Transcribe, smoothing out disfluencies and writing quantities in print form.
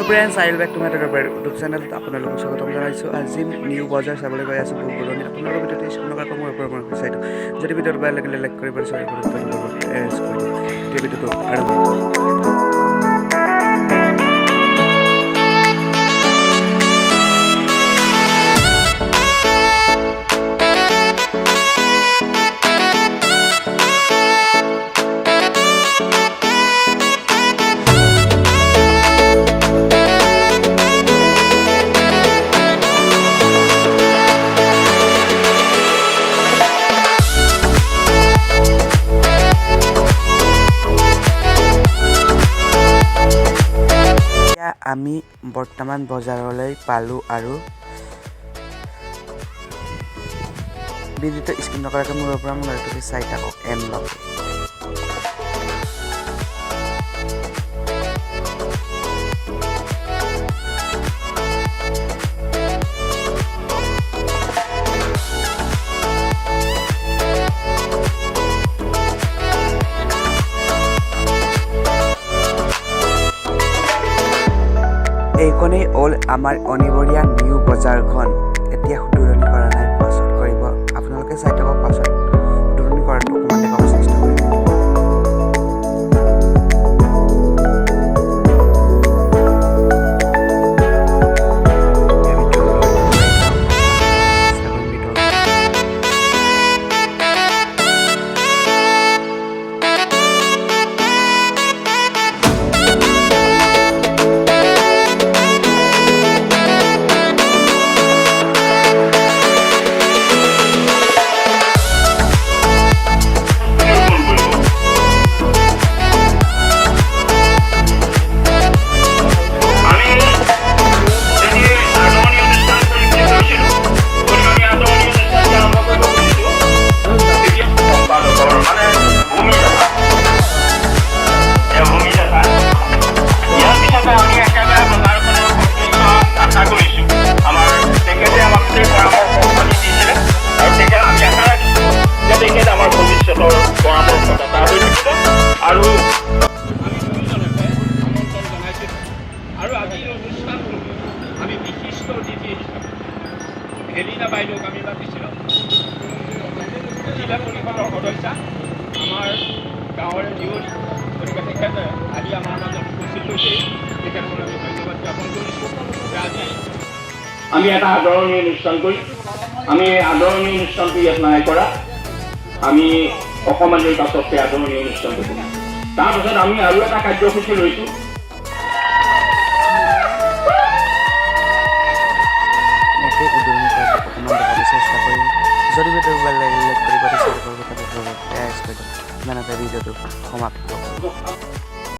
Friends I will back to my YouTube চেনেলত আপোনালোকক স্বাগতম জনাইছোঁ। আজি নিউ বজাৰ চাবলৈ গৈ আছোঁ বুলবুলনি। আপোনালোকৰ ভিডিঅ'টো স্ক্ৰীনৰ পৰা মোৰ ওপৰত বিচাৰিছোঁ। যদি ভিডিঅ'টো বেয়া লাগিলে লাইক কৰিব বিচাৰে ভিডিঅ'টো আৰম্ভ কৰোঁ। আমি বৰ্তমান বজাৰলৈ পালোঁ আৰু ভিডিঅ'টো স্ক্ৰীন নকৰাকৈ মোৰ পৰা মোবাইলটো চাই থাকক এণ্ড লগ। এইখনেই হ'ল আমাৰ অনিবৰীয়া নিউ বজাৰখন। এতিয়া সুদূৰণি কৰা নাই, পাছত কৰিব। আপোনালোকে চাই থাকক, পাছত সুদূৰণি কৰাটো অকণমান দেখাব চেষ্টা কৰিব। আমি বিশিষ্ট অতিথি হেলিনা বাইদেউক আমি মাতিছিলোঁ। জিলা পৰিষদৰ সদস্যা, আমাৰ গাঁৱৰে জীয়ৰী, গতিকে তেখেত আজি আমাৰ মাজত উপস্থিত হৈছে। তেখেতক আমি ধন্যবাদ জ্ঞাপন কৰিছোঁ। আজি আমি এটা আদৰণীয় অনুষ্ঠান কৰিম। আমি আদৰণীয় অনুষ্ঠানটো ইয়াত নাই কৰা, আমি অকণমানৰ পাছতকৈ আদৰণীয় অনুষ্ঠান কৰিম। তাৰপাছত আমি আৰু এটা কাৰ্যসূচী লৈছোঁ। চেষ্টা কৰিম। যদি ভিডিঅ'টো ভাল লাগিলে লাইক কৰিব, শ্বেয়াৰ কৰিব, ভিডিঅ'টো সমাপ্ত কৰিব।